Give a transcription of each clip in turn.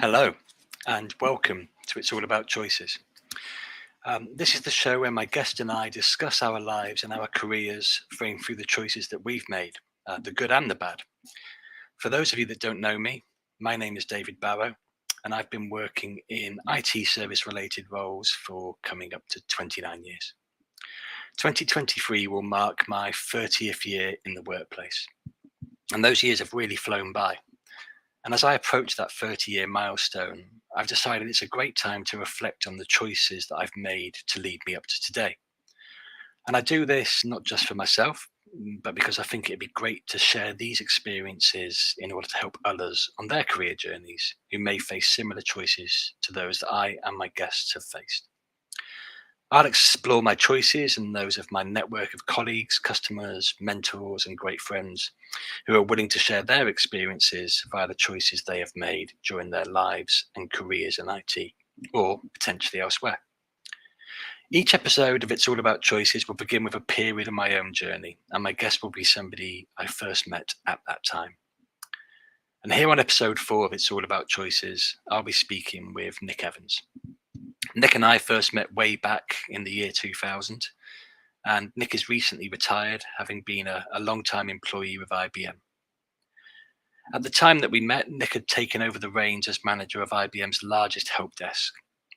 Hello, and welcome to It's All About Choices. This is the show where my guest and I discuss our lives and our careers, framed through the choices that we've made, the good and the bad. For those of you that don't know me, my name is David Barrow, and I've been working in IT service related roles for coming up to 29 years. 2023 will mark my 30th year in the workplace, and those years have really flown by. And as I approach that 30-year milestone, I've decided it's a great time to reflect on the choices that I've made to lead me up to today. And I do this not just for myself, but because I think it'd be great to share these experiences in order to help others on their career journeys who may face similar choices to those that I and my guests have faced. I'll explore my choices and those of my network of colleagues, customers, mentors, and great friends who are willing to share their experiences via the choices they have made during their lives and careers in IT, or potentially elsewhere. Each episode of It's All About Choices will begin with a period of my own journey, and my guest will be somebody I first met at that time. And here on episode 4 of It's All About Choices, I'll be speaking with Nick Evans. Nick and I first met way back in the year 2000, and Nick is recently retired, having been a long-time employee with IBM. At the time that we met, Nick had taken over the reins as manager of IBM's largest helpdesk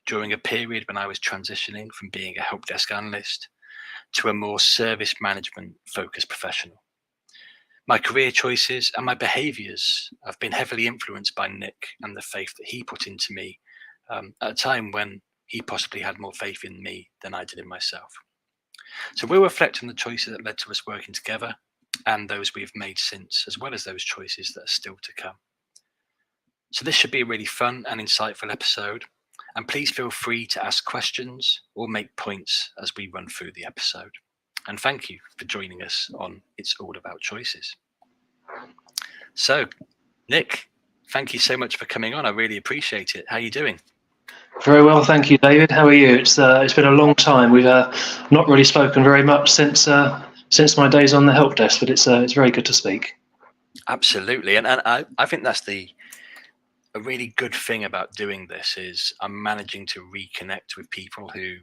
during a period when I was transitioning from being a helpdesk analyst to a more service management focused professional. My career choices and my behaviors have been heavily influenced by Nick and the faith that he put into me at a time when he possibly had more faith in me than I did in myself. So we'll reflect on the choices that led to us working together and those we've made since, as well as those choices that are still to come. So this should be a really fun and insightful episode. And please feel free to ask questions or make points as we run through the episode. And thank you for joining us on It's All About Choices. So, Nick, thank you so much for coming on. I really appreciate it. How are you doing? Very well, thank you, David. How are you? It's been a long time. We've not really spoken very much since my days on the help desk, but it's very good to speak. Absolutely, and I think that's a really good thing about doing this is I'm managing to reconnect with people who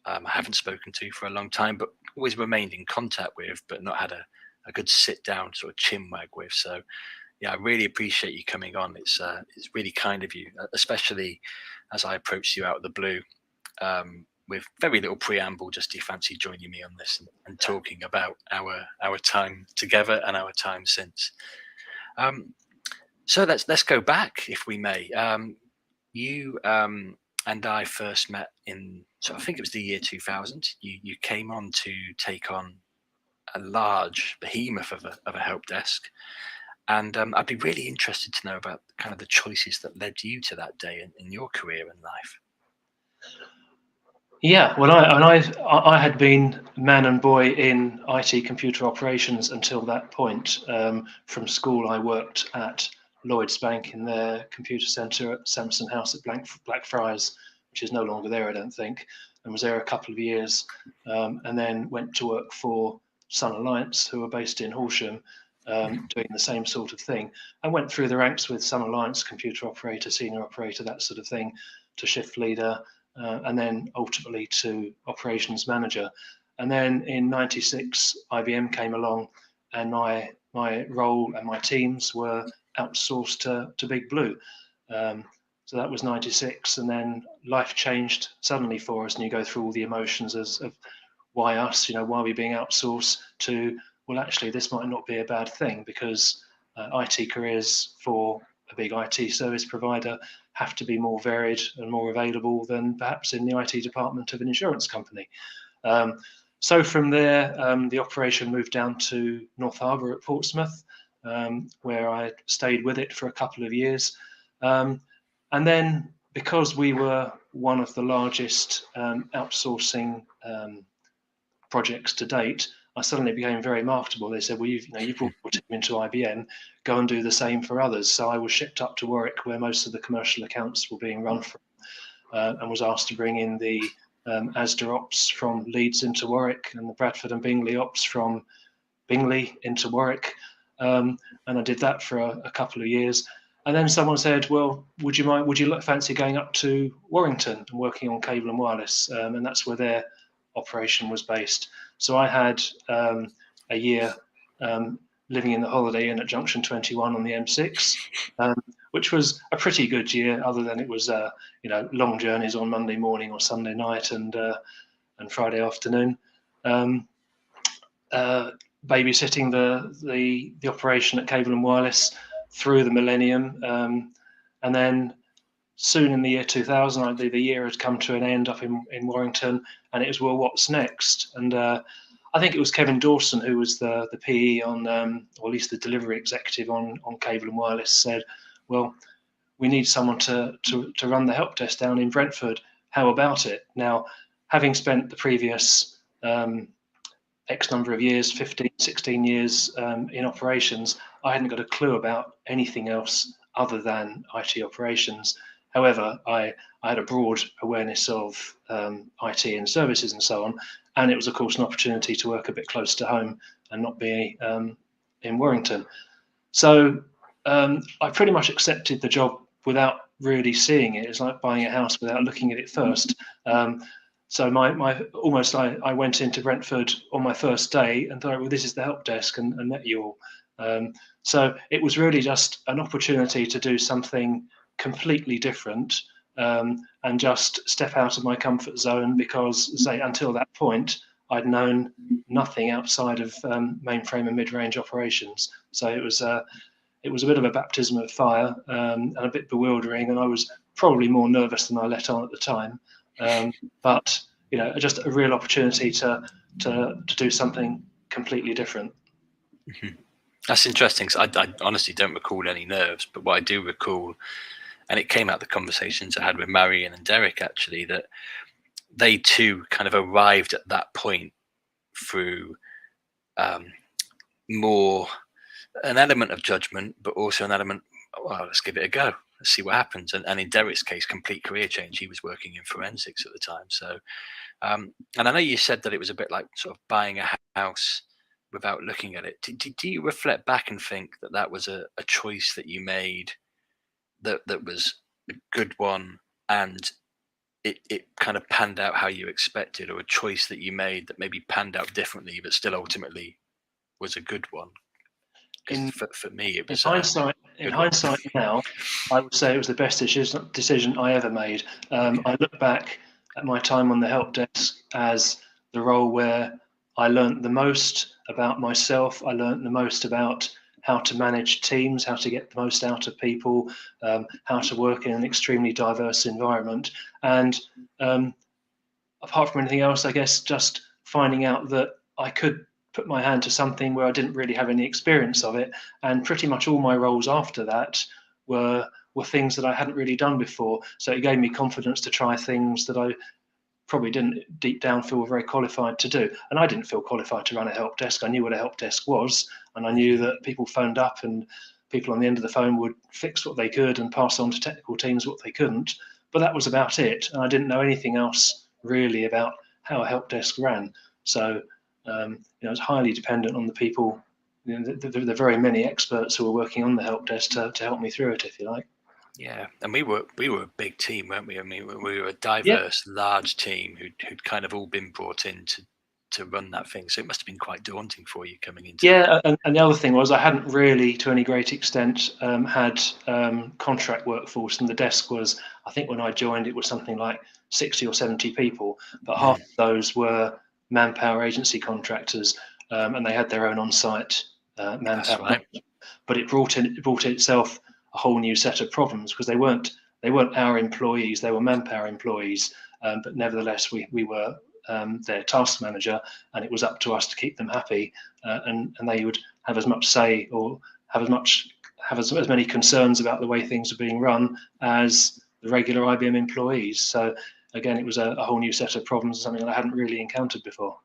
I haven't spoken to for a long time, but always remained in contact with, but not had a good sit down sort of chinwag with. So yeah, I really appreciate you coming on. It's really kind of you, especially as I approached you out of the blue with very little preamble. Just do you fancy joining me on this and talking about our time together and our time since? So let's go back, if we may. You and I first met so I think it was the year 2000. You came on to take on a large behemoth of a help desk. And I'd be really interested to know about kind of the choices that led you to that day in your career and life. Yeah, well, I had been man and boy in IT computer operations until that point. From school, I worked at Lloyds Bank in their computer centre at Sampson House at Blackfriars, which is no longer there, I don't think, and was there a couple of years, and then went to work for Sun Alliance, who are based in Horsham, doing the same sort of thing. I went through the ranks with Sun Alliance, computer operator, senior operator, that sort of thing, to shift leader, and then ultimately to operations manager. And then in '96, IBM came along, and my role and my teams were outsourced to Big Blue. So that was '96, and then life changed suddenly for us, and you go through all the emotions of why us, why are we being outsourced, to, well, actually, this might not be a bad thing, because IT careers for a big IT service provider have to be more varied and more available than perhaps in the IT department of an insurance company. So from there, the operation moved down to North Harbour at Portsmouth, where I stayed with it for a couple of years. And then, because we were one of the largest outsourcing projects to date, I suddenly became very marketable. They said, well, you've brought your team into IBM, go and do the same for others. So I was shipped up to Warwick, where most of the commercial accounts were being run from, and was asked to bring in the Asda ops from Leeds into Warwick, and the Bradford and Bingley ops from Bingley into Warwick. And I did that for a couple of years. And then someone said, well, would you fancy going up to Warrington and working on cable and wireless? And that's where their operation was based. So I had a year living in the Holiday Inn at Junction 21 on the M6, which was a pretty good year, other than it was long journeys on Monday morning or Sunday night and Friday afternoon. Babysitting the operation at Cable and Wireless through the millennium, and then soon in the year 2000, the year had come to an end up in Warrington, and it was, well, what's next? And I think it was Kevin Dawson who was the PE on, or at least the delivery executive on Cable and Wireless, said, well, we need someone to run the help desk down in Brentford. How about it? Now, having spent the previous X number of years, 15, 16 years in operations, I hadn't got a clue about anything else other than IT operations. However, I had a broad awareness of IT and services and so on, and it was, of course, an opportunity to work a bit close to home and not be in Warrington. So I pretty much accepted the job without really seeing it. It's like buying a house without looking at it first. So I went into Brentford on my first day and thought, well, this is the help desk, and met you all. So it was really just an opportunity to do something completely different, and just step out of my comfort zone, because, say, until that point, I'd known nothing outside of mainframe and mid-range operations. So it was a bit of a baptism of fire, and a bit bewildering, and I was probably more nervous than I let on at the time. But just a real opportunity to do something completely different. Mm-hmm. That's interesting. I honestly don't recall any nerves, but what I do recall, and it came out the conversations I had with Marion and Derek, actually, that they too kind of arrived at that point through more an element of judgment, but also an element, well, let's give it a go. Let's see what happens. And in Derek's case, complete career change. He was working in forensics at the time. So, and I know you said that it was a bit like sort of buying a house without looking at it. Do you reflect back and think that that was a choice that you made that was a good one, and it kind of panned out how you expected, or a choice that you made that maybe panned out differently, but still ultimately was a good one? Because for me, it was in hindsight now, I would say it was the best decision I ever made. I look back at my time on the help desk as the role where I learned the most about myself. I learned the most about how to manage teams, how to get the most out of people, how to work in an extremely diverse environment. And apart from anything else, I guess just finding out that I could put my hand to something where I didn't really have any experience of it. And pretty much all my roles after that were things that I hadn't really done before. So it gave me confidence to try things that I probably didn't deep down feel very qualified to do. And I didn't feel qualified to run a help desk. I knew what a help desk was, and I knew that people phoned up and people on the end of the phone would fix what they could and pass on to technical teams what they couldn't. But that was about it. And I didn't know anything else really about how a help desk ran. So it's highly dependent on the people, the very many experts who were working on the help desk to help me through it, if you like. Yeah, and we were a big team, weren't we? I mean, we were a diverse, large team who'd kind of all been brought in to run that thing. So it must have been quite daunting for you coming into. Yeah, and the other thing was I hadn't really, to any great extent, had contract workforce, and the desk was, I think when I joined, it was something like 60 or 70 people, but half of those were manpower agency contractors, and they had their own on-site manpower. That's right. But it brought in itself a whole new set of problems, because they weren't our employees, they were manpower employees, but nevertheless we were their task manager, and it was up to us to keep them happy, and they would have as much say or have as many concerns about the way things are being run as the regular IBM employees. So again, it was a whole new set of problems, something that I hadn't really encountered before.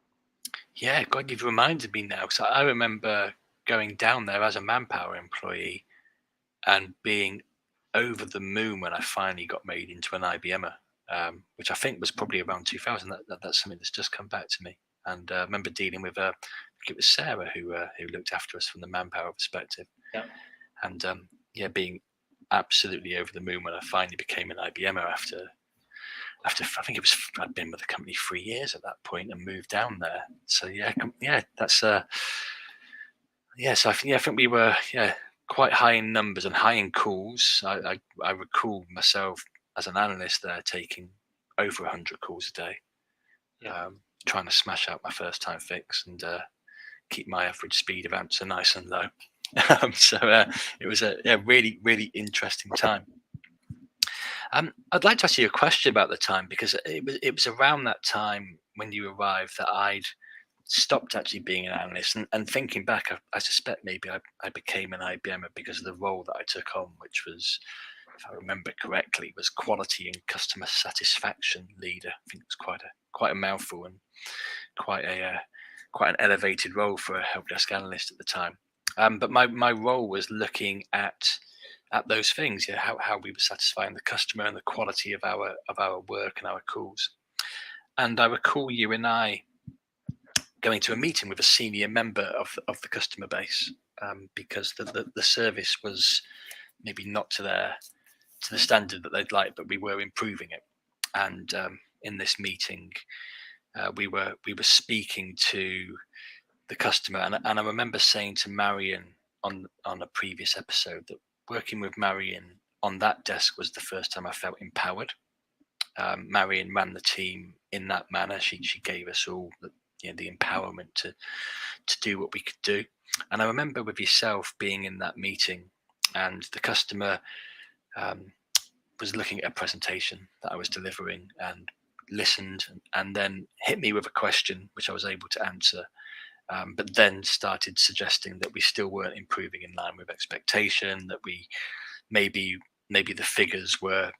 Yeah, God, you've reminded me now, because I remember going down there as a manpower employee and being over the moon when I finally got made into an IBMer, which I think was probably around 2000. That's something that's just come back to me. And I remember dealing with, I think it was Sarah who looked after us from the manpower perspective. Yeah. And being absolutely over the moon when I finally became an IBMer after I think I'd been with the company 3 years at that point and moved down there. So that's so I think we were quite high in numbers and high in calls. I recall myself as an analyst there taking over 100 calls a day, trying to smash out my first time fix and keep my average speed of answer nice and low. It was a really, really interesting time. I'd like to ask you a question about the time, because it was around that time when you arrived that I'd stopped actually being an analyst, and thinking back, I suspect maybe I became an IBMer because of the role that I took on, which was, if I remember correctly, was quality and customer satisfaction leader. I think it was quite a mouthful and quite an elevated role for a help desk analyst at the time. But my role was looking at those things, how we were satisfying the customer and the quality of our work and our calls. And I recall you and I going to a meeting with a senior member of the customer base, because the service was maybe not to the standard that they'd like, but we were improving it. And in this meeting, we were speaking to the customer, and I remember saying to Marion on a previous episode that working with Marion on that desk was the first time I felt empowered. Marion ran the team in that manner. She gave us all the empowerment to do what we could do. And I remember with yourself being in that meeting, and the customer was looking at a presentation that I was delivering and listened, and then hit me with a question which I was able to answer, but then started suggesting that we still weren't improving in line with expectation, that we maybe the figures were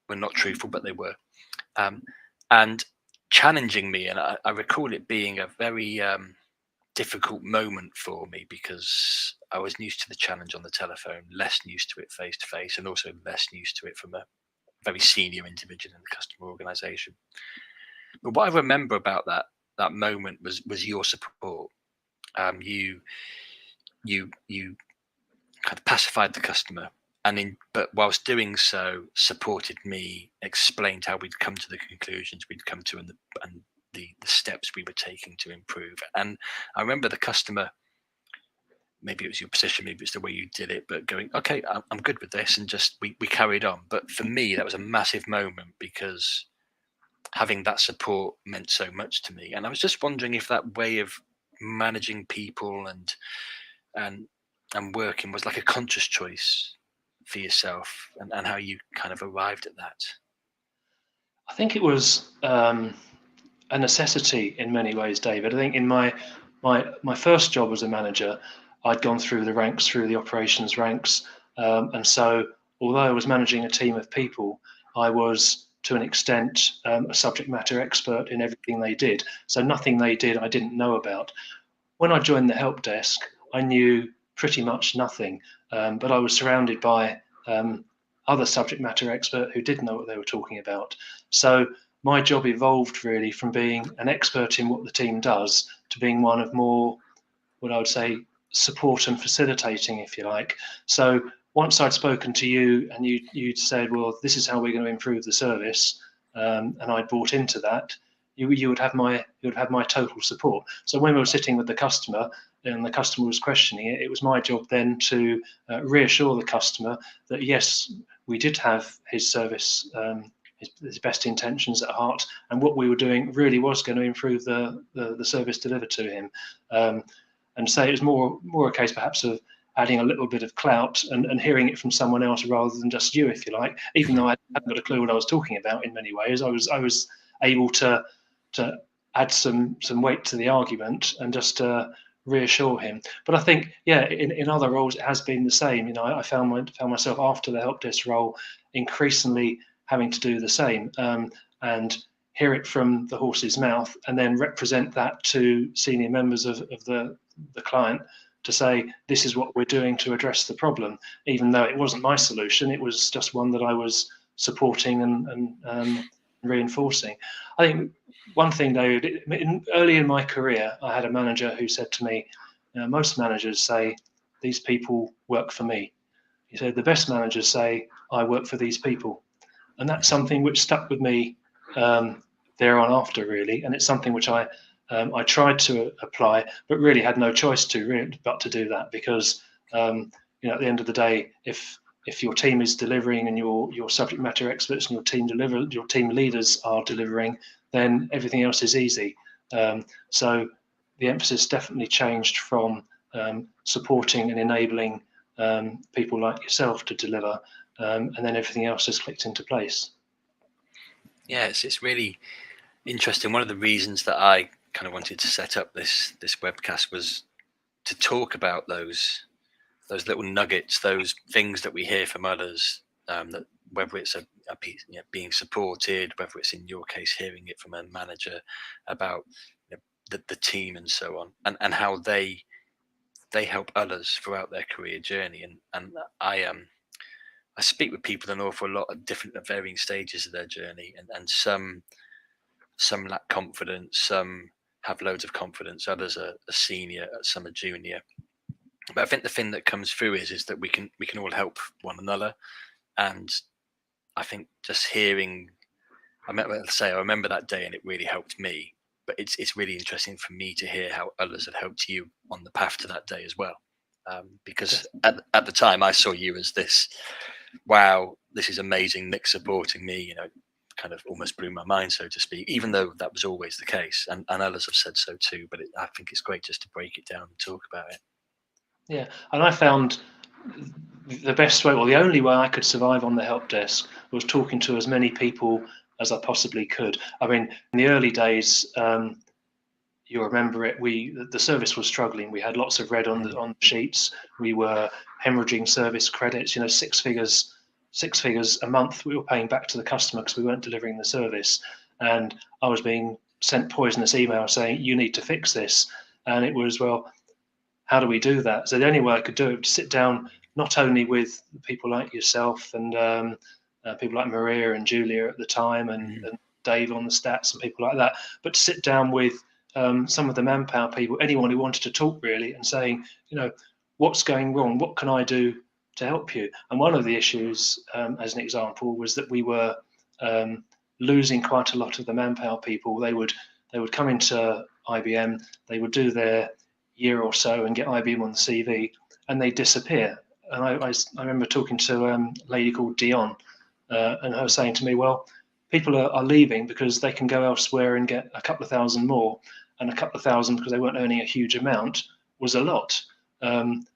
not truthful, but they were, and challenging me. And I recall it being a very difficult moment for me, because I was used to the challenge on the telephone, less used to it face to face, and also less used to it from a very senior individual in the customer organization. But what I remember about that moment was your support. You kind of pacified the customer, but whilst doing so, supported me, explained how we'd come to the conclusions we'd come to, and the steps we were taking to improve. And I remember the customer, maybe it was your position, maybe it's the way you did it, but going, okay, I'm good with this, and just we carried on. But for me, that was a massive moment, because having that support meant so much to me. And I was just wondering if that way of managing people and working was like a conscious choice for yourself, and how you kind of arrived at that. I think it was a necessity in many ways, David. I think in my first job as a manager, I'd gone through the ranks, through the operations ranks, and so although I was managing a team of people, I was to an extent a subject matter expert in everything they did. So nothing they did I didn't know about. When I joined the help desk, I knew pretty much nothing, but I was surrounded by other subject matter expert who did know what they were talking about. So my job evolved really from being an expert in what the team does to being one of more, what I would say, support and facilitating, if you like. So once I'd spoken to you and you'd said, well, this is how we're going to improve the service, and I'd bought into that, you would have my total support. So when we were sitting with the customer and the customer was questioning it, it was my job then to reassure the customer that yes, we did have his service, his best intentions at heart, and what we were doing really was going to improve the service delivered to him. And say it was more a case perhaps of adding a little bit of clout and hearing it from someone else rather than just you, if you like. Even though I hadn't got a clue what I was talking about in many ways, I was able to add some weight to the argument and just reassure him. But I think, in other roles it has been the same. I found myself after the help desk role increasingly having to do the same, and hear it from the horse's mouth, and then represent that to senior members of the client to say, this is what we're doing to address the problem, even though it wasn't my solution, it was just one that I was supporting and reinforcing. I think one thing, David, early in my career, I had a manager who said to me, most managers say, these people work for me. He said, the best managers say, I work for these people. And that's something which stuck with me there on after, really. And it's something which I tried to apply, but really had no choice but to do that, because at the end of the day, if your team is delivering and your subject matter experts and your team leaders are delivering, then everything else is easy. So the emphasis definitely changed from supporting and enabling people like yourself to deliver, and then everything else has clicked into place. Yes, it's really interesting. One of the reasons that I kind of wanted to set up this webcast was to talk about those little nuggets, those things that we hear from others, that whether it's a piece, being supported, whether it's in your case hearing it from a manager about the team and so on, and how they help others throughout their career journey. And I speak with people an awful lot at varying stages of their journey, and some lack confidence, some have loads of confidence, others are senior, some are junior. But I think the thing that comes through is that we can all help one another. And I think just hearing, I remember that day and it really helped me. But it's really interesting for me to hear how others have helped you on the path to that day as well. Because at the time I saw you as this, wow, this is amazing, Nick supporting me, kind of almost blew my mind, so to speak, even though that was always the case. And others have said so too, but I think it's great just to break it down and talk about it. Yeah, and I found the best way, or the only way I could survive on the help desk, was talking to as many people as I possibly could. I mean, in the early days, you'll remember it, the service was struggling. We had lots of red on the sheets. We were hemorrhaging service credits, 6 figures a month we were paying back to the customer because we weren't delivering the service. And I was being sent poisonous emails saying, you need to fix this. And it was, well, how do we do that? So the only way I could do it was to sit down not only with people like yourself and people like Maria and Julia at the time, and Dave on the stats and people like that, but to sit down with some of the manpower people, anyone who wanted to talk really, and saying, what's going wrong? What can I do to help you? And one of the issues, as an example, was that we were losing quite a lot of the manpower people. They would come into IBM, they would do their year or so and get IBM on the CV, and they disappear. And I remember talking to a lady called Dion, and her saying to me, well, people are leaving because they can go elsewhere and get a couple of thousand more, and a couple of thousand because they weren't earning a huge amount was a lot. And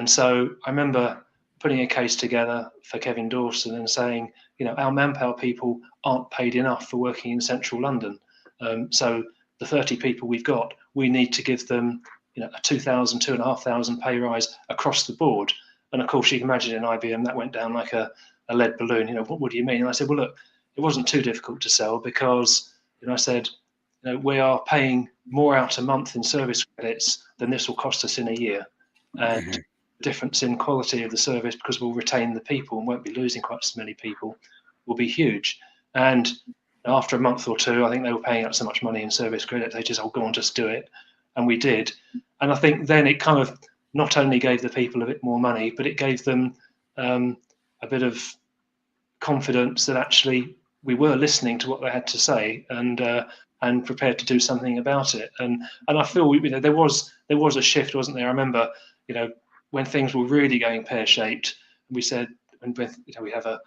so I remember putting a case together for Kevin Dawson and saying, our manpower people aren't paid enough for working in central London. So the 30 people we've got, we need to give them a 2,000, 2,500 pay rise across the board. And of course, you can imagine in IBM that went down like a lead balloon. What do you mean? And I said, well, look, it wasn't too difficult to sell because I said, we are paying more out a month in service credits than this will cost us in a year. And the difference in quality of the service, because we'll retain the people and won't be losing quite so many people, will be huge. And after a month or two, I think they were paying out so much money in service credit, they just, go on, just do it. And we did. And I think then it kind of not only gave the people a bit more money, but it gave them a bit of confidence that actually we were listening to what they had to say and prepared to do something about it. And I feel there was a shift, wasn't there? I remember when things were really going pear-shaped, we said, when we have a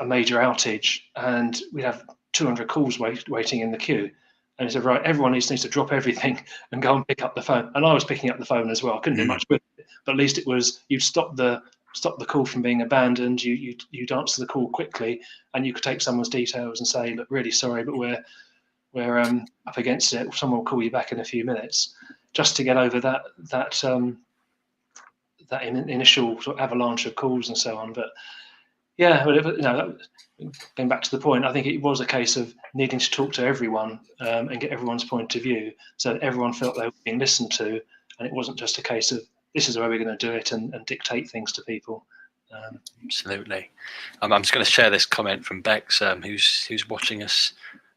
major outage and we have 200 calls waiting in the queue. And he said, right, everyone needs to drop everything and go and pick up the phone. And I was picking up the phone as well. I couldn't do much with it, but at least it was, you'd stop the call from being abandoned. You'd answer the call quickly, and you could take someone's details and say, look, really sorry, but we're up against it. Someone will call you back in a few minutes, just to get over that initial sort of avalanche of calls and so on. But yeah, going back to the point, I think it was a case of needing to talk to everyone and get everyone's point of view, so that everyone felt they were being listened to, and it wasn't just a case of this is the way we're going to do it and dictate things to people. Absolutely. I'm just going to share this comment from Bex, who's watching us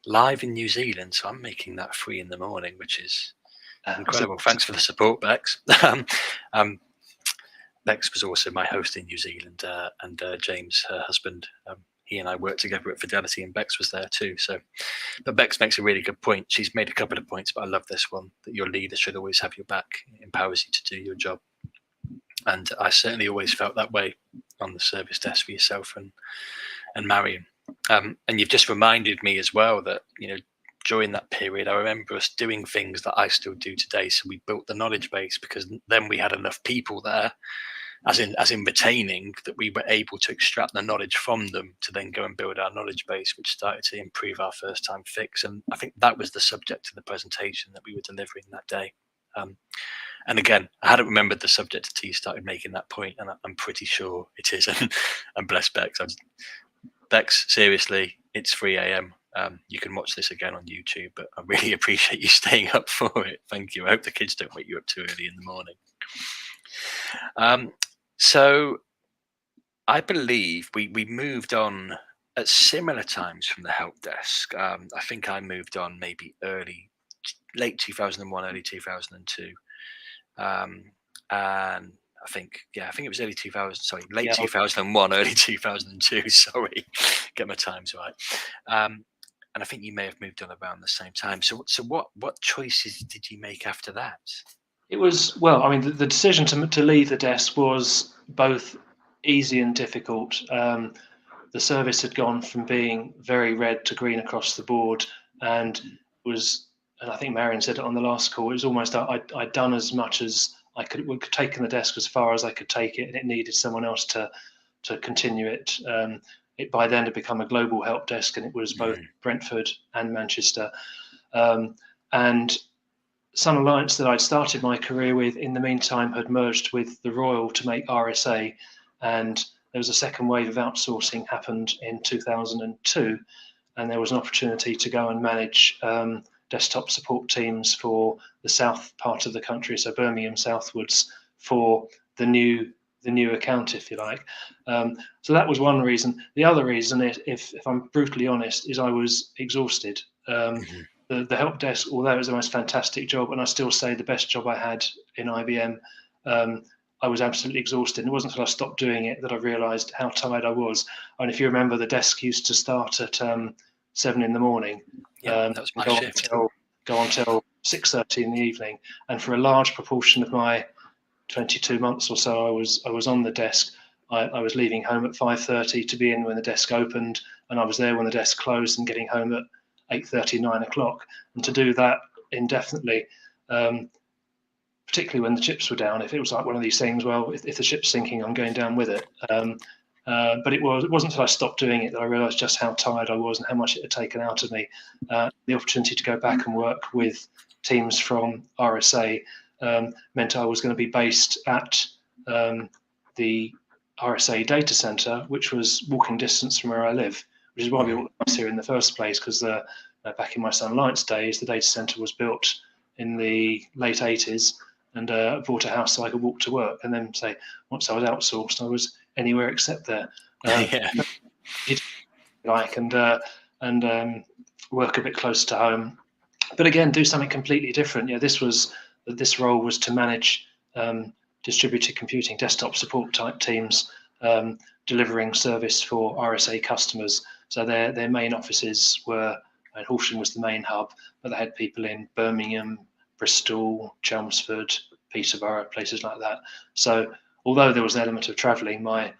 live in New Zealand. So I'm making that 3 a.m, which is incredible. Thanks for the support, Bex. Bex was also my host in New Zealand, and James, her husband, he and I worked together at Fidelity, and Bex was there too. So, but Bex makes a really good point. She's made a couple of points, but I love this one, that your leader should always have your back, empowers you to do your job. And I certainly always felt that way on the service desk for yourself and Marion. And you've just reminded me as well that, during that period, I remember us doing things that I still do today. So we built the knowledge base, because then we had enough people there, as in retaining, that we were able to extract the knowledge from them to then go and build our knowledge base, which started to improve our first time fix. And I think that was the subject of the presentation that we were delivering that day. And again, I hadn't remembered the subject until you started making that point, and I'm pretty sure it is. And bless Bex. Bex, seriously, it's 3 a.m. You can watch this again on YouTube, but I really appreciate you staying up for it. Thank you. I hope the kids don't wake you up too early in the morning. So I believe we moved on at similar times from the help desk. I think I moved on maybe late 2001, early 2002. And I think it was early 2000. Sorry, late 2001, early 2002. Sorry, get my times right. And I think you may have moved on around the same time. So what choices did you make after that? It was, well, I mean, the decision to leave the desk was both easy and difficult. The service had gone from being very red to green across the board, and I think Marion said it on the last call, it was almost I'd done as much as I could taken the desk as far as I could take it, and it needed someone else to continue it. It by then had become a global help desk, and it was both Brentford and Manchester. And Sun Alliance, that I'd started my career with, in the meantime had merged with the Royal to make RSA, and there was a second wave of outsourcing happened in 2002, and there was an opportunity to go and manage desktop support teams for the south part of the country, so Birmingham southwards, for the new account, if you like. So that was one reason. The other reason, if I'm brutally honest, is I was exhausted. The help desk, although it was the most fantastic job, and I still say the best job I had in IBM, I was absolutely exhausted. And it wasn't until I stopped doing it that I realised how tired I was. And if you remember, the desk used to start at 7 in the morning. That was my shift. Go until 6:30 in the evening. And for a large proportion of my 22 months or so, I was on the desk. I was leaving home at 5:30 to be in when the desk opened, and I was there when the desk closed, and getting home at 8:30, 9 o'clock. And to do that indefinitely, particularly when the chips were down, if it was like one of these things, well, if the ship's sinking, I'm going down with it. But it wasn't until I stopped doing it that I realised just how tired I was and how much it had taken out of me. The opportunity to go back and work with teams from RSA meant I was going to be based at the RSA data centre, which was walking distance from where I live, which is why we bought the house here in the first place, because back in my Sun Alliance days, the data centre was built in the late 80s, and I bought a house so I could walk to work. And then, say, once I was outsourced, I was anywhere except there. And work a bit closer to home, but again, do something completely different. This role was to manage distributed computing desktop support type teams, delivering service for RSA customers. So their main offices were, and Horsham was the main hub, but they had people in Birmingham, Bristol, Chelmsford, Peterborough, places like that. So although there was an element of travelling, my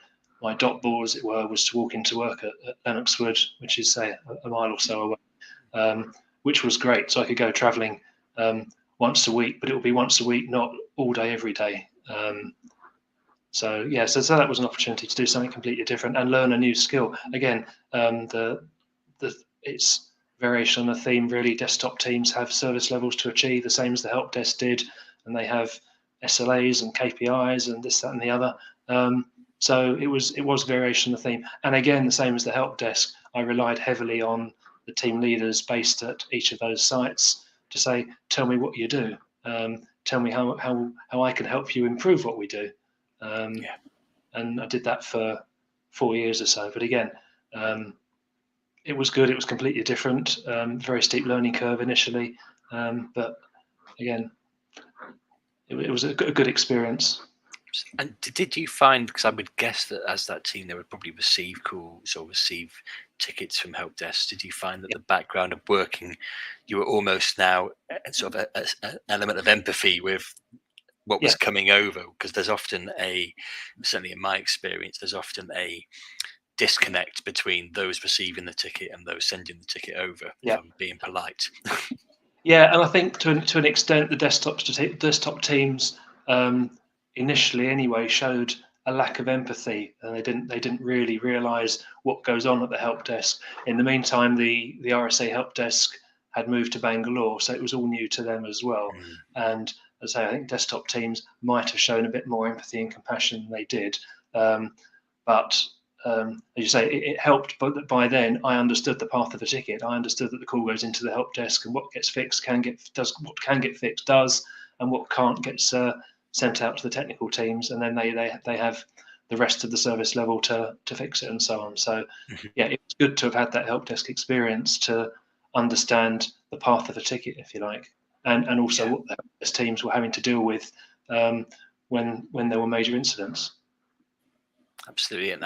dot ball, as it were, was to walk into work at Lennox Wood, which is, say, a mile or so away, which was great. So I could go travelling once a week, but it would be once a week, not all day, every day. So that was an opportunity to do something completely different and learn a new skill. Again, it's variation on the theme, really. Desktop teams have service levels to achieve, the same as the help desk did, and they have SLAs and KPIs and this, that, and the other. So it was variation of the theme. And again, the same as the help desk, I relied heavily on the team leaders based at each of those sites to say, tell me what you do. Tell me how I can help you improve what we do. And I did that for 4 years or so. But again, it was good. It was completely different. Very steep learning curve initially. But again, it was a good experience. And did you find, because I would guess that as that team, they would probably receive calls or receive tickets from help desks. Did you find that the background of working, you were almost now sort of an element of empathy with what was Yeah, coming over? Because there's often certainly in my experience, there's often a disconnect between those receiving the ticket and those sending the ticket over, if yeah. I'm being polite. Yeah, and I think to an extent, the desktop teams initially anyway showed a lack of empathy, and they didn't really realise what goes on at the help desk. In the meantime, the RSA help desk had moved to Bangalore, so it was all new to them as well. Mm, And as I say, I think desktop teams might have shown a bit more empathy and compassion than they did. But as you say, it helped, but by then I understood the path of the ticket. I understood that the call goes into the help desk, and what gets fixed what can get fixed does, and what can't gets sent out to the technical teams, and then they have the rest of the service level to fix it and so on. So mhm. yeah, it was good to have had that help desk experience to understand the path of the ticket, if you like, and also Yeah, what the help desk teams were having to deal with when there were major incidents. absolutely. And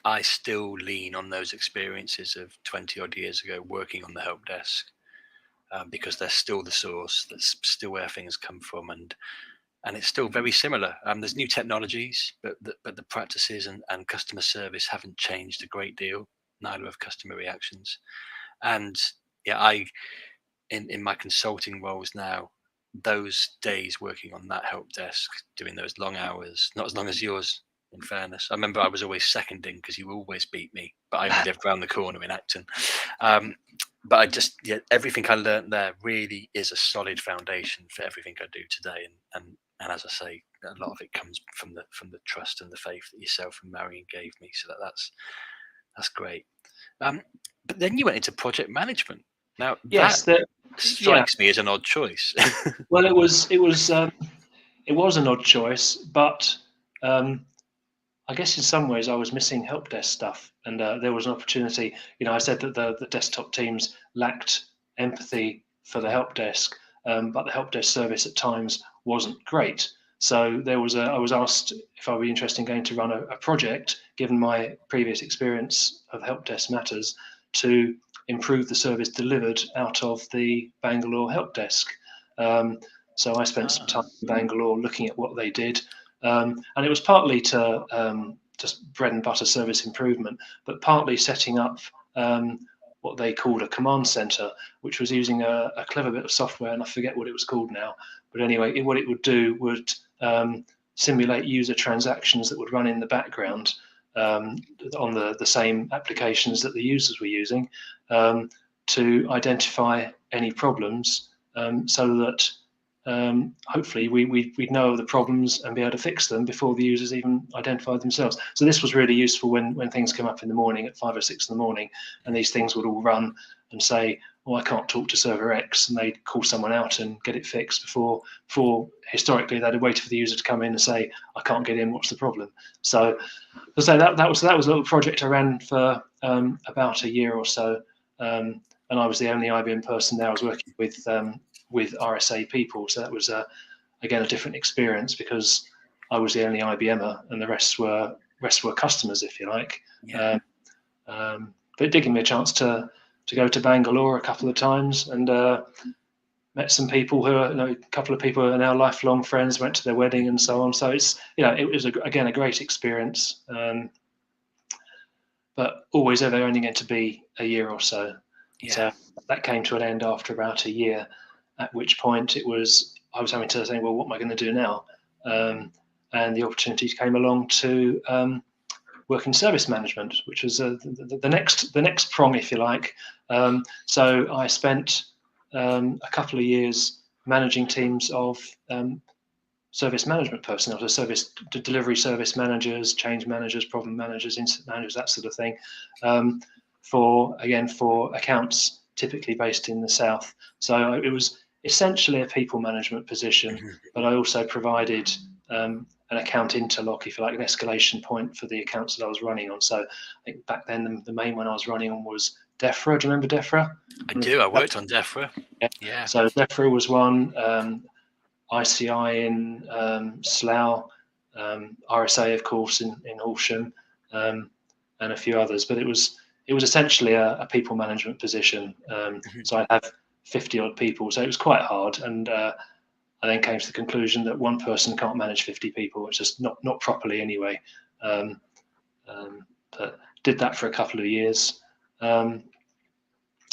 I still lean on those experiences of 20 odd years ago working on the help desk, because they're still the source. That's still where things come from, and it's still very similar. There's new technologies, but the practices and customer service haven't changed a great deal. Neither have customer reactions. And yeah, in my consulting roles now, those days working on that help desk, doing those long hours, not as long as yours, in fairness. I remember I was always seconding because you always beat me, but I only lived around the corner in Acton. Um, but yeah, everything I learned there really is a solid foundation for everything I do today. And as I say, a lot of it comes from the trust and the faith that yourself and Marion gave me. So that's great. Um, but then you went into project management. Now that Yes, that yeah. strikes me as an odd choice. Well, it was an odd choice, but um, I guess in some ways I was missing help desk stuff, and there was an opportunity. I said that the desktop teams lacked empathy for the help desk, but the help desk service at times wasn't great. So I was asked if I'd be interested in going to run a project, given my previous experience of help desk matters, to improve the service delivered out of the Bangalore help desk. Um, so I spent some Ah, time in Bangalore looking at what they did, and it was partly to just bread and butter service improvement, but partly setting up what they called a command center, which was using a clever bit of software, and I forget what it was called now. But anyway, what it would do would simulate user transactions that would run in the background on the same applications that the users were using, to identify any problems, so that hopefully we'd know the problems and be able to fix them before the users even identified themselves. So this was really useful when things come up in the morning at 5 or 6 in the morning, and these things would all run and say, "Oh, I can't talk to server X," and they'd call someone out and get it fixed before historically they'd have waited for the user to come in and say, "I can't get in. What's the problem?" So that was a little project I ran for about a year or so, and I was the only IBM person there. I was working with RSA people, so that was again a different experience because I was the only IBMer and the rest were customers, if you like. yeah, Um, but it did give me a chance to go to Bangalore a couple of times and met some people who are, a couple of people who are now lifelong friends. Went to their wedding and so on. So it was again a great experience, but always they're only going to be a year or so. yeah, So that came to an end after about a year, at which point I was having to say, well, what am I going to do now? And the opportunity came along to work in service management, which was the next prong, if you like. So I spent a couple of years managing teams of service management personnel, so delivery service managers, change managers, problem managers, incident managers, that sort of thing, for accounts typically based in the south. So it was essentially a people management position, mhm, but I also provided an account interlock, if you like, an escalation point for the accounts that I was running on. So I think back then the main one I was running on was DEFRA. Do you remember DEFRA? I do. I worked on DEFRA. Yeah. Yeah. So DEFRA was one. ICI in Slough, RSA, of course, in Horsham, and a few others. But it was essentially a people management position. So I have 50 odd people, so it was quite hard. And I then came to the conclusion that one person can't manage 50 people. It's just not properly anyway. But did that for a couple of years. And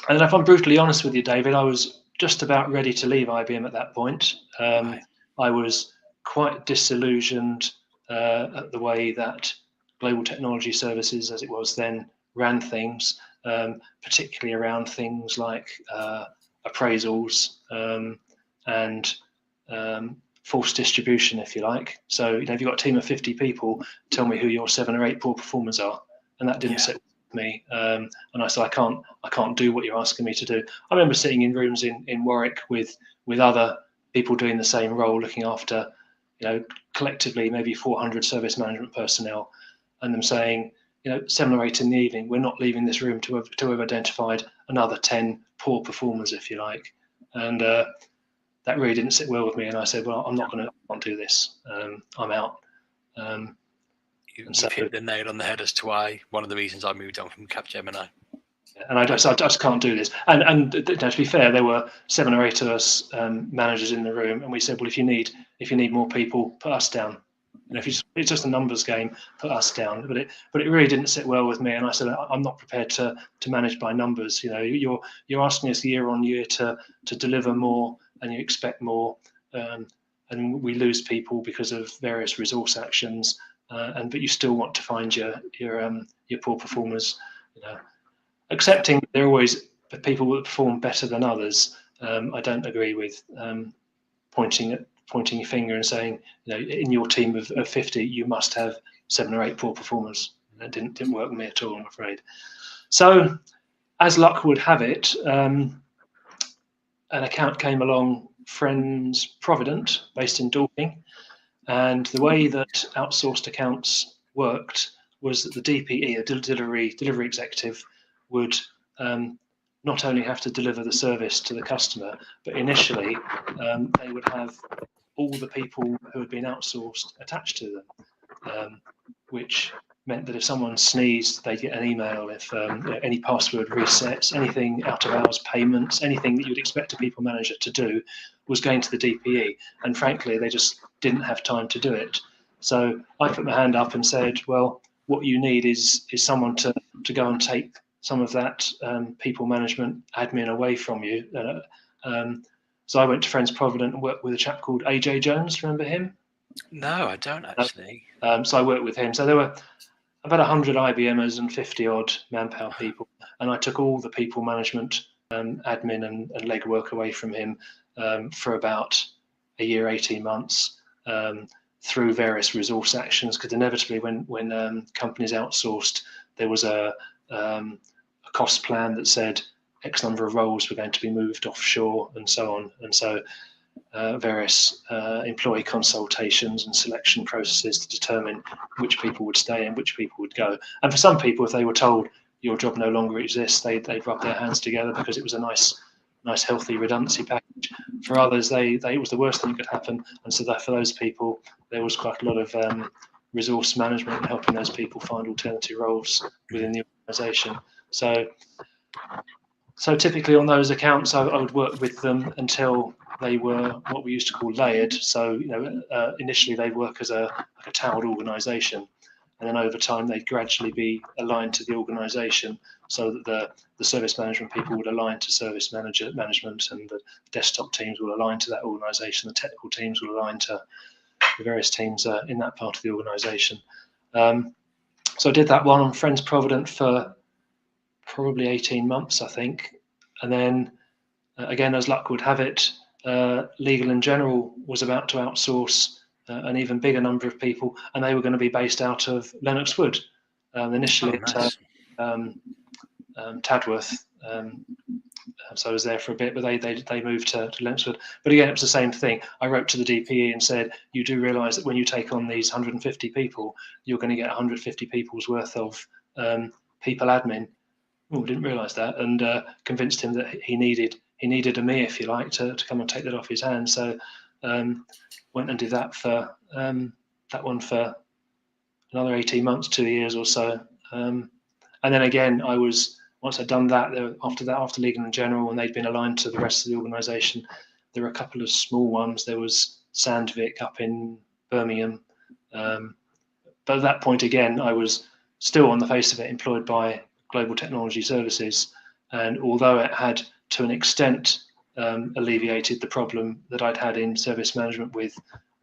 if I'm brutally honest with you, David, I was just about ready to leave IBM at that point. Right. I was quite disillusioned at the way that Global Technology Services, as it was then, ran things, particularly around things like appraisals and forced distribution, if you like. So, if you've got a team of 50 people, tell me who your 7 or 8 poor performers are, and that didn't sit with me. And I said, I can't do what you're asking me to do. I remember sitting in rooms in Warwick with other people doing the same role, looking after, collectively maybe 400 service management personnel, and them saying, 7 or 8 in the evening, we're not leaving this room to have identified another 10 poor performers, if you like. And that really didn't sit well with me. And I said, well, I'm not going to do this. I'm out. You've hit the nail on the head as to why one of the reasons I moved on from Capgemini. And I just can't do this. And to be fair, there were 7 or 8 of us managers in the room, and we said, well, if you need more people, put us down. If it's just a numbers game, put us down. But it really didn't sit well with me. And I said, I'm not prepared to manage by numbers. You're asking us year on year to deliver more, and you expect more, and we lose people because of various resource actions. But you still want to find your poor performers. Accepting there are always people that perform better than others. I don't agree with pointing your finger and saying, in your team of 50, you must have 7 or 8 poor performers. That didn't work with me at all, I'm afraid. So, as luck would have it, an account came along, Friends Provident, based in Dorking, and the way that outsourced accounts worked was that the DPE, a delivery executive, would not only have to deliver the service to the customer, but initially they would have all the people who had been outsourced attached to them, which meant that if someone sneezed, they'd get an email. If any password resets, anything out of hours payments, anything that you'd expect a people manager to do was going to the DPE. And frankly, they just didn't have time to do it. So I put my hand up and said, well, what you need is someone to go and take some of that people management admin away from you. So I went to Friends Provident and worked with a chap called AJ Jones. Remember him? No, I don't actually. So I worked with him. So there were about 100 IBMers and 50 odd Manpower people, and I took all the people management, admin and legwork away from him for about a year, 18 months, through various resource actions. Because inevitably, when companies outsourced, there was a cost plan that said X number of roles were going to be moved offshore and so on. And so various employee consultations and selection processes to determine which people would stay and which people would go. And for some people, if they were told your job no longer exists, they'd rub their hands together because it was a nice healthy redundancy package. For others, it was the worst thing that could happen. And so that for those people, there was quite a lot of resource management and helping those people find alternative roles within the organisation. So typically on those accounts, I would work with them until they were what we used to call layered. So initially they'd work as a towered organisation, and then over time they'd gradually be aligned to the organisation, so that the service management people would align to service management, and the desktop teams will align to that organisation. The technical teams will align to the various teams in that part of the organisation. So I did that one on Friends Provident for probably 18 months, I think. And then, again, as luck would have it, Legal and General was about to outsource an even bigger number of people, and they were going to be based out of Lennox Wood. Initially nice. At Tadworth. So I was there for a bit, but they moved to Lennox Wood. But again, it was the same thing. I wrote to the DPE and said, you do realise that when you take on these 150 people, you're going to get 150 people's worth of people admin. Oh, didn't realise that, and convinced him that he needed a me, if you like, to come and take that off his hands. So went and did that for that one for another 18 months, 2 years or so. And then again, once I'd done that, after Legal & General, and they'd been aligned to the rest of the organisation, there were a couple of small ones. There was Sandvik up in Birmingham. But at that point, again, I was still on the face of it employed by Global Technology Services. And although it had, to an extent, alleviated the problem that I'd had in service management with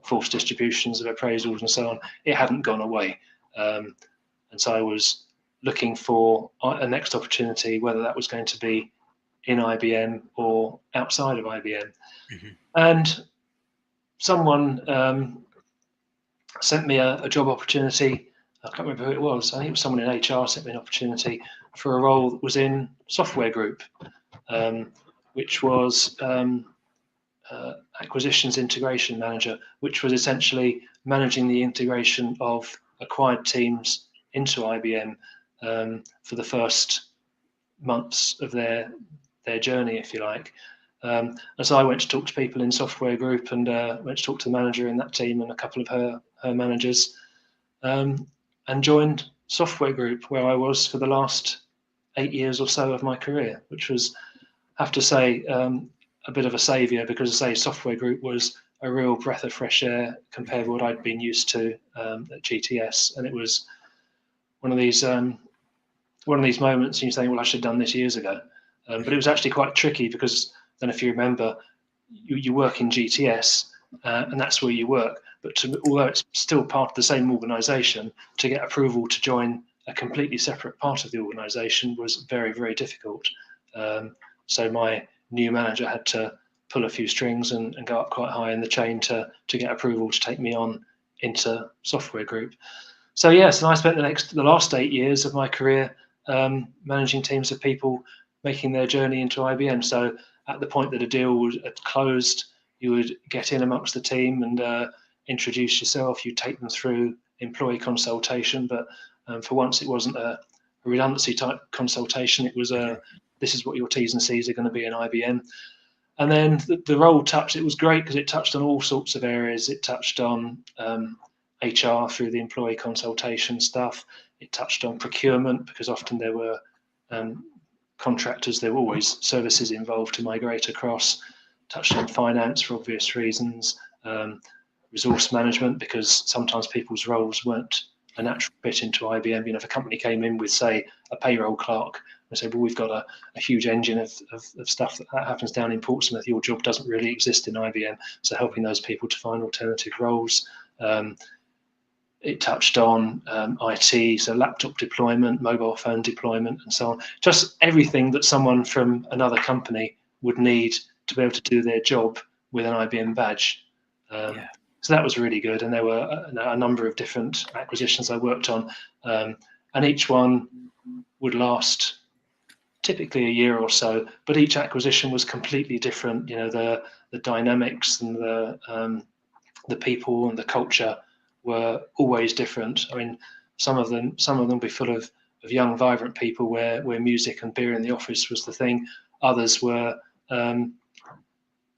false distributions of appraisals and so on, it hadn't gone away. And so I was looking for a next opportunity, whether that was going to be in IBM or outside of IBM. Mm-hmm. And someone sent me a job opportunity. I can't remember who it was. I think it was someone in HR sent me an opportunity for a role that was in Software Group, which was Acquisitions Integration Manager, which was essentially managing the integration of acquired teams into IBM for the first months of their journey, if you like. And so I went to talk to people in Software Group, and went to talk to the manager in that team and a couple of her managers, and joined Software Group, where I was for the last 8 years or so of my career, which was, I have to say, a bit of a saviour, because, as I say, Software Group was a real breath of fresh air compared to what I'd been used to at GTS, and it was one of these moments you say, well, I should have done this years ago. But it was actually quite tricky, because then, if you remember, you work in GTS, and that's where you work. But although it's still part of the same organisation, to get approval to join a completely separate part of the organisation was very, very difficult. So my new manager had to pull a few strings and go up quite high in the chain to get approval to take me on into Software Group. So yes, and I spent the last 8 years of my career managing teams of people making their journey into IBM. So at the point that a deal had closed, you would get in amongst the team and introduce yourself. You take them through employee consultation, but for once it wasn't a redundancy type consultation. It was this is what your T's and C's are going to be in IBM. And then the role it was great because it touched on all sorts of areas. It touched on HR through the employee consultation stuff. It touched on procurement, because often there were contractors, there were always services involved to migrate across. Touched on finance for obvious reasons. Resource management, because sometimes people's roles weren't a natural fit into IBM. If a company came in with, say, a payroll clerk, and said, well, we've got a huge engine of stuff that happens down in Portsmouth. Your job doesn't really exist in IBM. So helping those people to find alternative roles. It touched on IT, so laptop deployment, mobile phone deployment, and so on. Just everything that someone from another company would need to be able to do their job with an IBM badge. So that was really good. And there were a number of different acquisitions I worked on, and each one would last typically a year or so, but each acquisition was completely different. The dynamics and the people and the culture were always different. I mean, some of them would be full of young, vibrant people where music and beer in the office was the thing. Others were,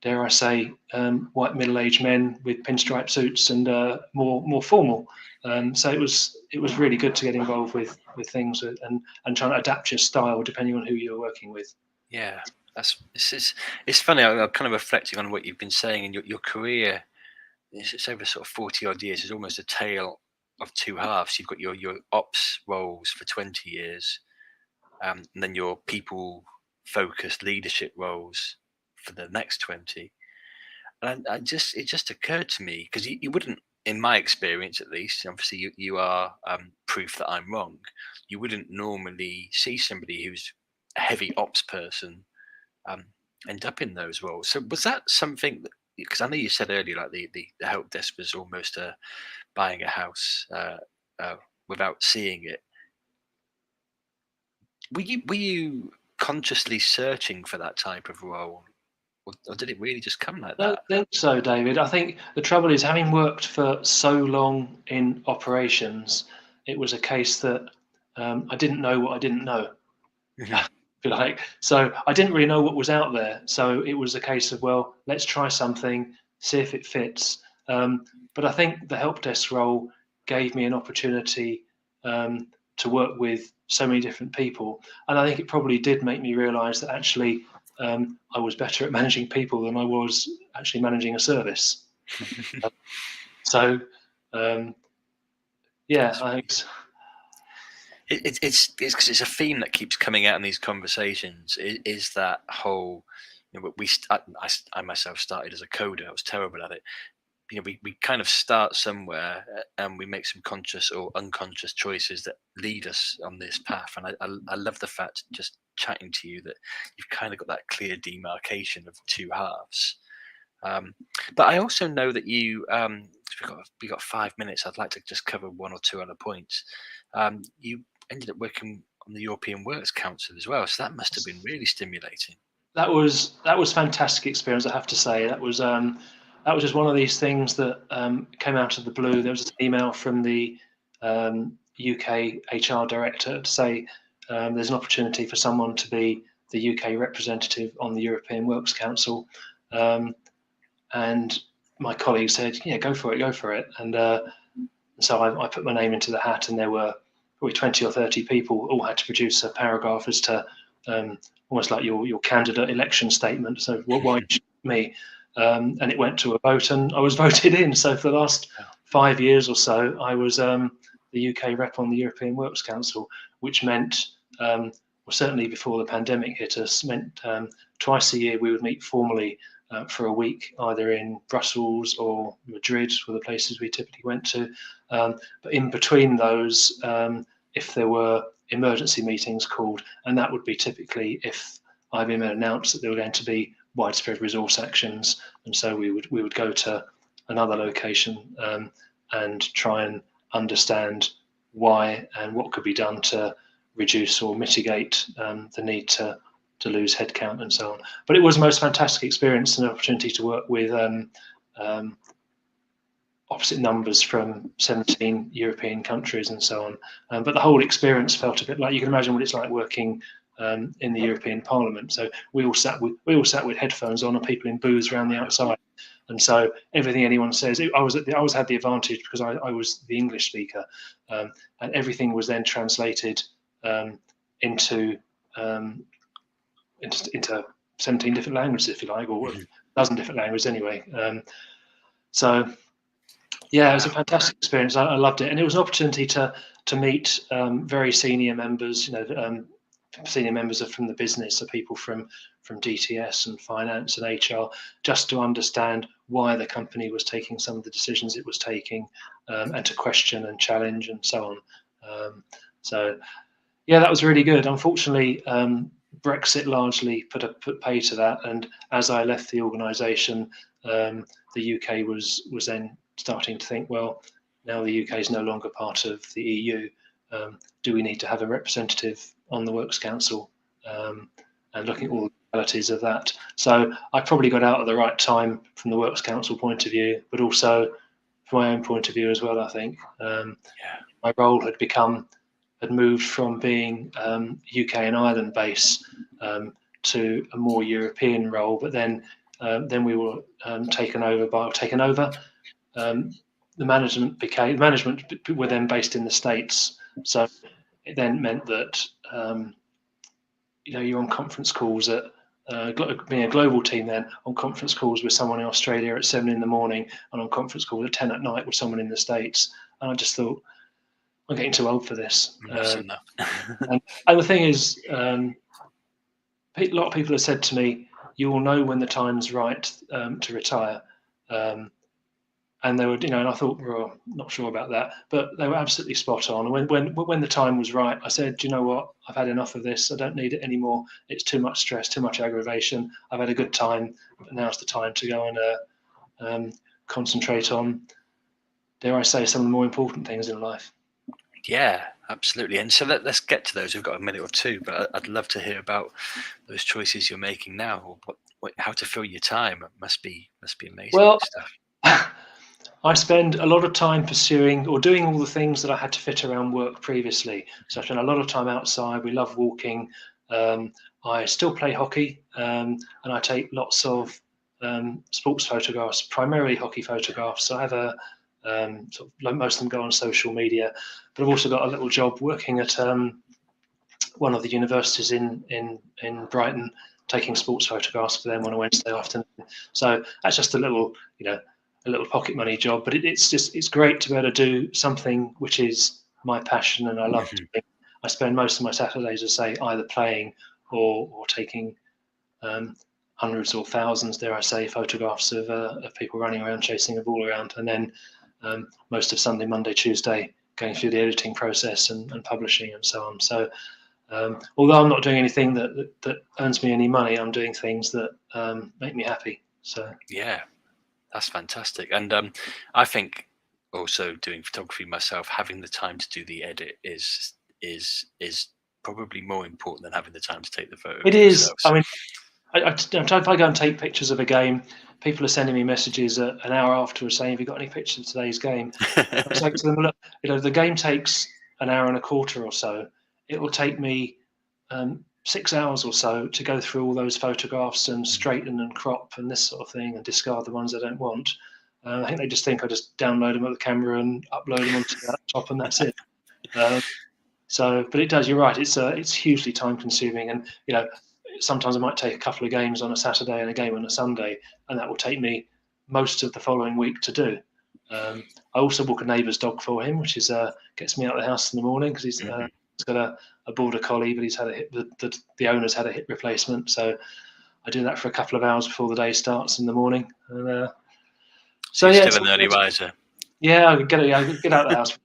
dare I say, white middle-aged men with pinstripe suits and more formal. So it was really good to get involved with things and trying to adapt your style depending on who you're working with. Yeah, it's funny. I'm kind of reflecting on what you've been saying in your career. It's over sort of 40 odd years. It's almost a tale of two halves. You've got your ops roles for 20 years, and then your people focused leadership roles for the next 20. And it just occurred to me, because you wouldn't, in my experience at least, obviously you are proof that I'm wrong, you wouldn't normally see somebody who's a heavy ops person end up in those roles. So was that something that, because I know you said earlier, like the help desk was almost buying a house without seeing it. Were you consciously searching for that type of role, or did it really just come like that? I don't think so, David. I think the trouble is, having worked for so long in operations, it was a case that I didn't know what I didn't know. So I didn't really know what was out there. So it was a case of, well, let's try something, see if it fits. But I think the help desk role gave me an opportunity to work with so many different people, and I think it probably did make me realise that actually I was better at managing people than I was actually managing a service. So yeah, I think It's because it's a theme that keeps coming out in these conversations. Is that whole, I myself started as a coder. I was terrible at it. We kind of start somewhere, and we make some conscious or unconscious choices that lead us on this path. And I love the fact, just chatting to you, that you've kind of got that clear demarcation of two halves. But I also know that we got 5 minutes. I'd like to just cover one or two other points. You ended up working on the European Works Council as well, so that must have been really stimulating. that was fantastic experience. I have to say that was just one of these things that came out of the blue. There was an email from the UK HR director to say there's an opportunity for someone to be the UK representative on the European Works Council, and my colleague said, "Yeah, go for it." And so I put my name into the hat, and there were probably 20 or 30 people all had to produce a paragraph as to almost like your candidate election statement. So why me? And it went to a vote, and I was voted in. So for the last 5 years or so, I was the UK rep on the European Works Council, which meant, well, certainly before the pandemic hit us, meant twice a year we would meet formally for a week, either in Brussels or Madrid, were the places we typically went to. But in between those, if there were emergency meetings called, and that would be typically if IBM had announced that there were going to be widespread resource actions, and so we would go to another location and try and understand why and what could be done to reduce or mitigate the need to lose headcount and so on. But it was the most fantastic experience, and an opportunity to work with opposite numbers from 17 European countries and so on. But the whole experience felt a bit like, you can imagine what it's like working in the European Parliament. So we all sat with headphones on, and people in booths around the outside. And so everything anyone says, I always had the advantage because I was the English speaker, and everything was then translated into 17 different languages, if you like, or a dozen different languages anyway. So yeah, it was a fantastic experience. I loved it, and it was an opportunity to meet very senior members. Senior members are from the business, so people from DTS and finance and HR, just to understand why the company was taking some of the decisions it was taking, and to question and challenge and so on. So yeah, that was really good. Unfortunately, Brexit largely put pay to that, and as I left the organisation, the UK was then starting to think, well, now the UK is no longer part of the EU. Do we need to have a representative on the Works Council? And looking at all the realities of that. So I probably got out at the right time from the Works Council point of view, but also from my own point of view as well, I think. My role had moved from being UK and Ireland based to a more European role, but then we were taken over. The management were then based in the States, so it then meant that you're on conference calls at being a global team, then on conference calls with someone in Australia at 7 in the morning, and on conference calls at 10 at night with someone in the States. And I just thought, I'm getting too old for this. And the thing is, a lot of people have said to me, you will know when the time's right to retire. And they were, and I thought, well, not sure about that, but they were absolutely spot on. And when the time was right, I said, do you know what? I've had enough of this. I don't need it anymore. It's too much stress, too much aggravation. I've had a good time, but now's the time to go and concentrate on, dare I say, some of the more important things in life. Yeah, absolutely. And so let's get to those. We've got a minute or two, but I'd love to hear about those choices you're making now, or how to fill your time. It must be amazing. Well, stuff. I spend a lot of time pursuing or doing all the things that I had to fit around work previously. So I spend a lot of time outside. We love walking. I still play hockey, and I take lots of sports photographs, primarily hockey photographs. So I have sort of, like most of them go on social media, but I've also got a little job working at one of the universities in Brighton, taking sports photographs for them on a Wednesday afternoon. So that's just a little pocket money job, but it's great to be able to do something which is my passion and I love doing. I spend most of my Saturdays, as I say, either playing or taking hundreds or thousands, dare I say, photographs of people running around chasing a ball around, and then most of Sunday, Monday, Tuesday going through the editing process and publishing and so on. So although I'm not doing anything that earns me any money, I'm doing things that make me happy. So yeah, that's fantastic. And I think also doing photography myself, having the time to do the edit is probably more important than having the time to take the photo. it is. Yourself. I mean, if I go and take pictures of a game, people are sending me messages an hour afterwards saying, "Have you got any pictures of today's game?" I say to them, "Look, the game takes an hour and a quarter or so. It will take me 6 hours or so to go through all those photographs and straighten and crop and this sort of thing and discard the ones I don't want." I think they just think I just download them with the camera and upload them onto the laptop and that's it. But it does. You're right. It's hugely time consuming, and sometimes I might take a couple of games on a Saturday and a game on a Sunday, and that will take me most of the following week to do. I also walk a neighbour's dog for him, which is gets me out of the house in the morning because he's got a border collie, but he's had a hip. The owner's had a hip replacement, so I do that for a couple of hours before the day starts in the morning. And, so you're still an early riser. Yeah, I get out of the house.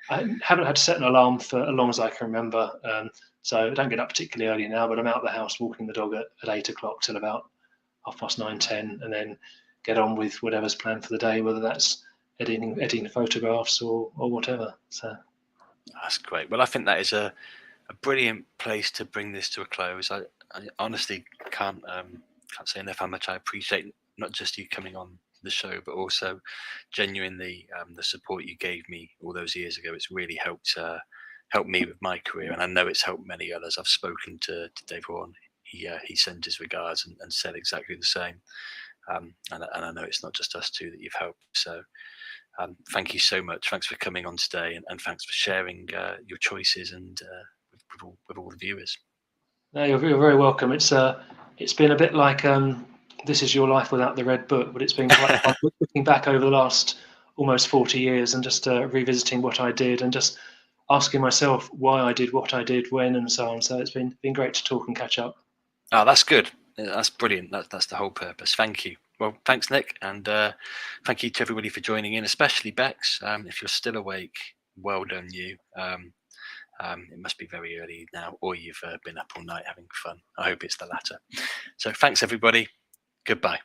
I haven't had to set an alarm for as long as I can remember, so I don't get up particularly early now. But I'm out of the house walking the dog at 8 o'clock till about 9:30, 10, and then get on with whatever's planned for the day, whether that's editing photographs or whatever. So that's great. Well, I think that is a brilliant place to bring this to a close. I honestly can't say enough how much I appreciate not just you coming on the show, but also genuinely the support you gave me all those years ago. It's really helped me with my career, and I know it's helped many others. I've spoken to Dave Horn. He sent his regards and said exactly the same. And I know it's not just us two that you've helped. So thank you so much. Thanks for coming on today, and thanks for sharing your choices and with all the viewers. no, you're very welcome. It's been a bit like This Is Your Life Without the Red Book, but it's been quite fun looking back over the last almost 40 years and just revisiting what I did and just asking myself why I did what I did, when, and so on. So it's been great to talk and catch up. Oh, that's good. That's brilliant. That's the whole purpose. Thank you. Well, thanks, Nick, and thank you to everybody for joining in, especially Bex. If you're still awake, well done you. It must be very early now, or you've been up all night having fun. I hope it's the latter. So thanks, everybody. Goodbye.